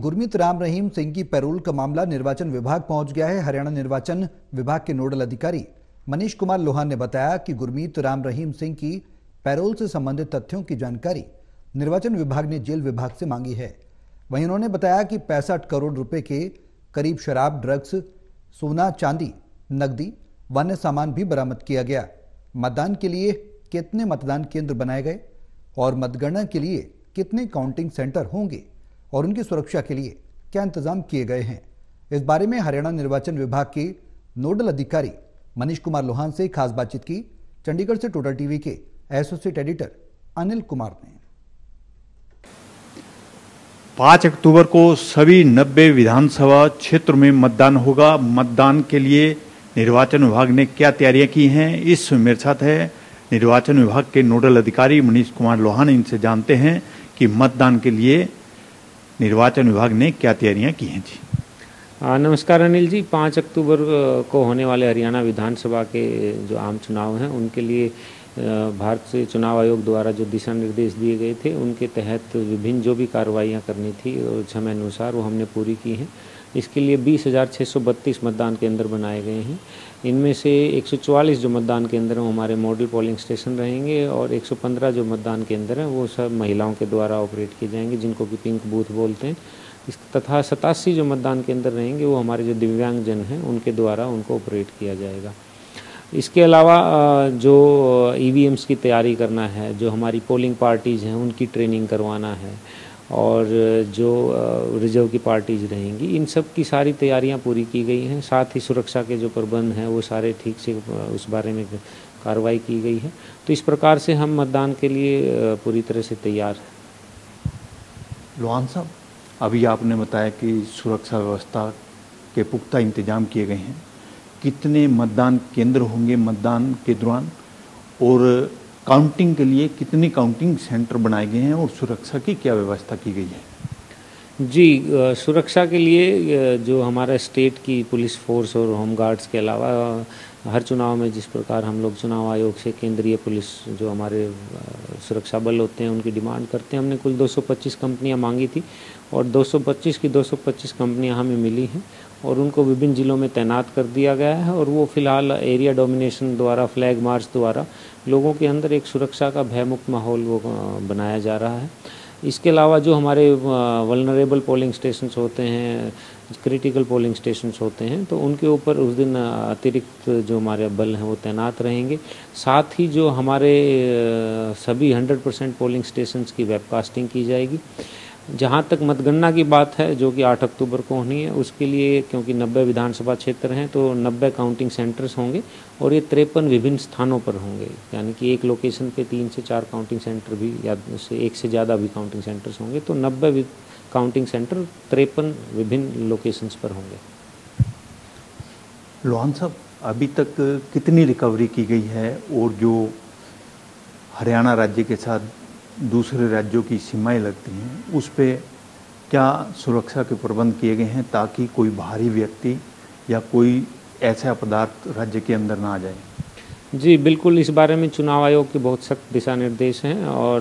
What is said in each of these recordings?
गुरमीत राम रहीम सिंह की पैरोल का मामला निर्वाचन विभाग पहुंच गया है। हरियाणा निर्वाचन विभाग के नोडल अधिकारी मनीष कुमार लोहान ने बताया कि गुरमीत राम रहीम सिंह की पैरोल से संबंधित तथ्यों की जानकारी निर्वाचन विभाग ने जेल विभाग से मांगी है। वहीं उन्होंने बताया कि 65 करोड़ रुपए के करीब शराब, ड्रग्स, सोना, चांदी, नकदी, वन्य सामान भी बरामद किया गया। मतदान के लिए कितने मतदान केंद्र बनाए गए और मतगणना के लिए कितने काउंटिंग सेंटर होंगे और उनकी सुरक्षा के लिए क्या इंतजाम किए गए हैं, इस बारे में हरियाणा निर्वाचन विभाग के नोडल अधिकारी मनीष कुमार लोहान से खास बातचीत की चंडीगढ़ से टोटल टीवी के एसोसिएट एडिटर अनिल कुमार ने। 5 अक्टूबर को सभी 90 विधानसभा क्षेत्र में मतदान होगा। मतदान के लिए निर्वाचन विभाग ने क्या तैयारियां की हैं, इस मेरे साथ है निर्वाचन विभाग के नोडल अधिकारी मनीष कुमार लोहान। इनसे जानते हैं कि मतदान के लिए निर्वाचन विभाग ने क्या तैयारियां की हैं। जी नमस्कार अनिल जी। 5 अक्टूबर को होने वाले हरियाणा विधानसभा के जो आम चुनाव हैं उनके लिए भारत से चुनाव आयोग द्वारा जो दिशा निर्देश दिए गए थे उनके तहत विभिन्न जो भी कार्रवाइयाँ करनी थी और समय अनुसार वो हमने पूरी की हैं। इसके लिए 20,632 मतदान केंद्र बनाए गए हैं। इनमें से 144 जो मतदान केंद्र हैं हमारे मॉडल पोलिंग स्टेशन रहेंगे और 115 जो मतदान केंद्र हैं वो सब महिलाओं के द्वारा ऑपरेट किए जाएंगे, जिनको कि पिंक बूथ बोलते हैं। तथा 87 जो मतदान केंद्र रहेंगे वो हमारे जो दिव्यांगजन हैं उनके द्वारा उनको ऑपरेट किया जाएगा। इसके अलावा जो ईवीएम्स की तैयारी करना है, जो हमारी पोलिंग पार्टीज़ हैं उनकी ट्रेनिंग करवाना है और जो रिजर्व की पार्टीज़ रहेंगी, इन सब की सारी तैयारियां पूरी की गई हैं। साथ ही सुरक्षा के जो प्रबंध हैं वो सारे ठीक से उस बारे में कार्रवाई की गई है। तो इस प्रकार से हम मतदान के लिए पूरी तरह से तैयार हैं। लोहान साहब, अभी आपने बताया कि सुरक्षा व्यवस्था के पुख्ता इंतजाम किए गए हैं। कितने मतदान केंद्र होंगे मतदान के दौरान और काउंटिंग के लिए कितने काउंटिंग सेंटर बनाए गए हैं और सुरक्षा की क्या व्यवस्था की गई है? जी, सुरक्षा के लिए जो हमारा स्टेट की पुलिस फोर्स और होम गार्ड्स के अलावा हर चुनाव में जिस प्रकार हम लोग चुनाव आयोग से केंद्रीय पुलिस जो हमारे सुरक्षा बल होते हैं उनकी डिमांड करते हैं। हमने कुल 225 कंपनियां मांगी थी और 225 की 225 कंपनियां हमें मिली हैं और उनको विभिन्न जिलों में तैनात कर दिया गया है और वो फिलहाल एरिया डोमिनेशन द्वारा, फ्लैग मार्च द्वारा लोगों के अंदर एक सुरक्षा का भयमुक्त माहौल वो बनाया जा रहा है। इसके अलावा जो हमारे वल्नरेबल पोलिंग स्टेशंस होते हैं, क्रिटिकल पोलिंग स्टेशंस होते हैं, तो उनके ऊपर उस दिन अतिरिक्त जो हमारे बल हैं वो तैनात रहेंगे। साथ ही जो हमारे सभी 100% पोलिंग स्टेशंस की वेबकास्टिंग की जाएगी। जहाँ तक मतगणना की बात है जो कि 8 अक्टूबर को होनी है, उसके लिए क्योंकि 90 विधानसभा क्षेत्र हैं तो 90 काउंटिंग सेंटर्स होंगे और ये 53 विभिन्न स्थानों पर होंगे। यानी कि एक लोकेशन पे 3 से 4 काउंटिंग सेंटर भी या एक से ज़्यादा भी काउंटिंग सेंटर्स होंगे। तो 90 काउंटिंग सेंटर 53 विभिन्न लोकेशंस पर होंगे। लोहान साहब, अभी तक कितनी रिकवरी की गई है और जो हरियाणा राज्य के साथ दूसरे राज्यों की सीमाएं लगती हैं उस पे क्या सुरक्षा के प्रबंध किए गए हैं ताकि कोई बाहरी व्यक्ति या कोई ऐसा पदार्थ राज्य के अंदर ना आ जाए? जी बिल्कुल, इस बारे में चुनाव आयोग के बहुत सख्त दिशा निर्देश हैं और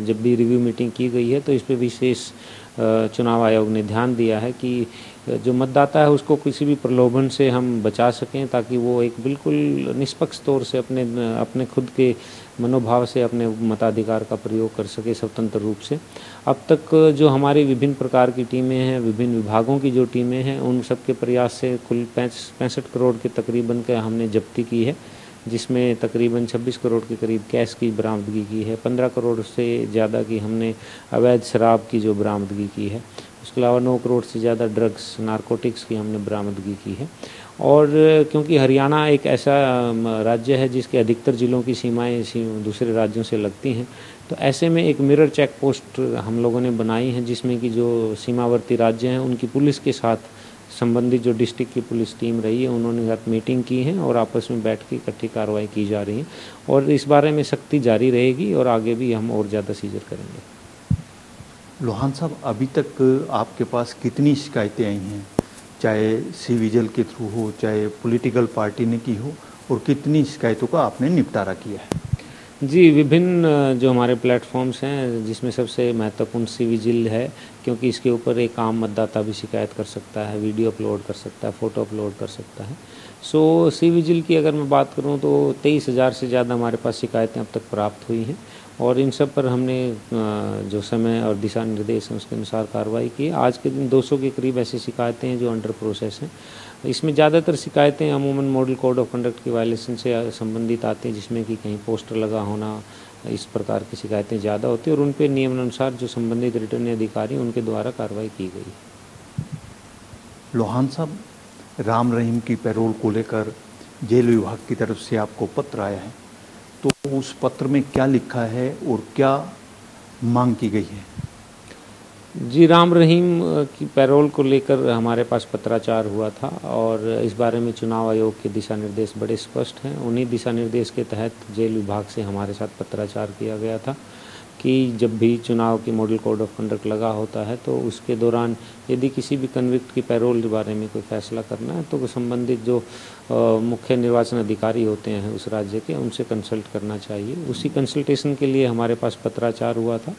जब भी रिव्यू मीटिंग की गई है तो इस पर विशेष चुनाव आयोग ने ध्यान दिया है कि जो मतदाता है उसको किसी भी प्रलोभन से हम बचा सकें ताकि वो एक बिल्कुल निष्पक्ष तौर से अपने खुद के मनोभाव से अपने मताधिकार का प्रयोग कर सके स्वतंत्र रूप से। अब तक जो हमारी विभिन्न प्रकार की टीमें हैं, विभिन्न विभागों की जो टीमें हैं, उन सब के प्रयास से कुल 65 करोड़ के तकरीबन का हमने जब्ती की है, जिसमें तकरीबन 26 करोड़ के करीब कैश की बरामदगी की है। 15 करोड़ से ज़्यादा की हमने अवैध शराब की जो बरामदगी की है। उसके अलावा 9 करोड़ से ज़्यादा ड्रग्स, नारकोटिक्स की हमने बरामदगी की है। और क्योंकि हरियाणा एक ऐसा राज्य है जिसके अधिकतर ज़िलों की सीमाएं दूसरे राज्यों से लगती हैं, तो ऐसे में एक मिरर चेक पोस्ट हम लोगों ने बनाई है जिसमें कि जो सीमावर्ती राज्य हैं उनकी पुलिस के साथ संबंधित जो डिस्ट्रिक्ट की पुलिस टीम रही है उन्होंने साथ मीटिंग की है और आपस में बैठ के इकट्ठी कार्रवाई की जा रही है और इस बारे में सख्ती जारी रहेगी और आगे भी हम और ज़्यादा सीजर करेंगे। लोहान साहब, अभी तक आपके पास कितनी शिकायतें आई हैं, चाहे सी विजिल के थ्रू हो, चाहे पॉलिटिकल पार्टी ने की हो, और कितनी शिकायतों का आपने निपटारा किया है? जी, विभिन्न जो हमारे प्लेटफ़ॉर्म्स हैं, जिसमें सबसे महत्वपूर्ण सी विजिल है, क्योंकि इसके ऊपर एक आम मतदाता भी शिकायत कर सकता है, वीडियो अपलोड कर सकता है, फ़ोटो अपलोड कर सकता है। सो सी विजिल की अगर मैं बात करूं तो 23,000 से ज़्यादा हमारे पास शिकायतें अब तक प्राप्त हुई हैं और इन सब पर हमने जो समय और दिशा निर्देश हैं उसके अनुसार कार्रवाई की। आज के दिन 200 के करीब ऐसी शिकायतें हैं जो अंडर प्रोसेस हैं। इसमें ज़्यादातर शिकायतें अमूमन मॉडल कोड ऑफ कंडक्ट की वायलेशन से संबंधित आती हैं, जिसमें कि कहीं पोस्टर लगा होना, इस प्रकार की शिकायतें ज़्यादा होती हैं और उन पे नियमानुसार जो संबंधित रिटर्निंग अधिकारी उनके द्वारा कार्रवाई की गई। लोहान साहब, राम रहीम की पैरोल को लेकर जेल विभाग की तरफ से आपको पत्र आया है, तो उस पत्र में क्या लिखा है और क्या मांग की गई है? जी, राम रहीम की पैरोल को लेकर हमारे पास पत्राचार हुआ था और इस बारे में चुनाव आयोग के दिशा निर्देश बड़े स्पष्ट हैं। उन्हीं दिशा निर्देश के तहत जेल विभाग से हमारे साथ पत्राचार किया गया था कि जब भी चुनाव की मॉडल कोड ऑफ कंडक्ट लगा होता है तो उसके दौरान यदि किसी भी कन्विक्ट की पैरोल के बारे में कोई फैसला करना है तो संबंधित जो मुख्य निर्वाचन अधिकारी होते हैं उस राज्य के, उनसे कंसल्ट करना चाहिए। उसी कंसल्टेशन के लिए हमारे पास पत्राचार हुआ था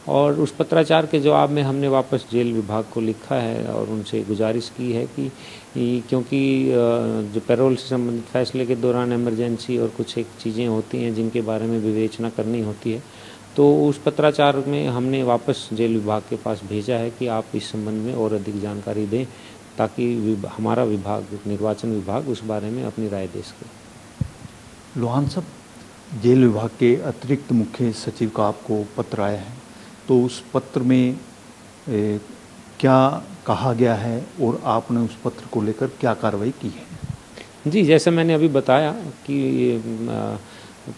और उस पत्राचार के जवाब में हमने वापस जेल विभाग को लिखा है और उनसे गुजारिश की है कि क्योंकि जो पैरोल से संबंधित फैसले के दौरान इमरजेंसी और कुछ एक चीज़ें होती हैं जिनके बारे में विवेचना करनी होती है, तो उस पत्राचार में हमने वापस जेल विभाग के पास भेजा है कि आप इस संबंध में और अधिक जानकारी दें ताकि हमारा विभाग, निर्वाचन विभाग, उस बारे में अपनी राय दे सके। लोहान साहब, जेल विभाग के अतिरिक्त मुख्य सचिव का आपको पत्र आया है, तो उस पत्र में क्या कहा गया है और आपने उस पत्र को लेकर क्या कार्रवाई की है? जी, जैसे मैंने अभी बताया कि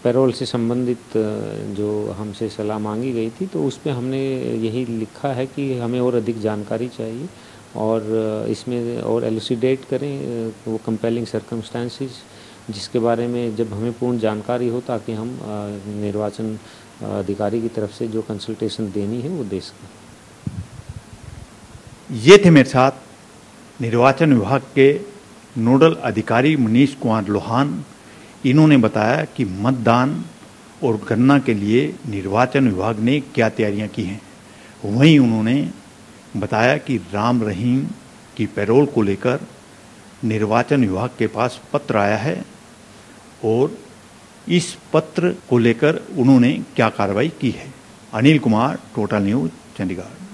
पैरोल से संबंधित जो हमसे सलाह मांगी गई थी तो उस पे हमने यही लिखा है कि हमें और अधिक जानकारी चाहिए और इसमें और एलुसिडेट करें वो कंपेलिंग सर्कमस्टेंसेस, जिसके बारे में जब हमें पूर्ण जानकारी हो ताकि हम निर्वाचन अधिकारी की तरफ से जो कंसल्टेशन देनी है वो दे सकें। ये थे मेरे साथ निर्वाचन विभाग के नोडल अधिकारी मनीष कुमार लोहान। इन्होंने बताया कि मतदान और गणना के लिए निर्वाचन विभाग ने क्या तैयारियां की हैं। वहीं उन्होंने बताया कि राम रहीम की पैरोल को लेकर निर्वाचन विभाग के पास पत्र आया है और इस पत्र को लेकर उन्होंने क्या कार्रवाई की है। Anil Kumar, total news, Chandigarh.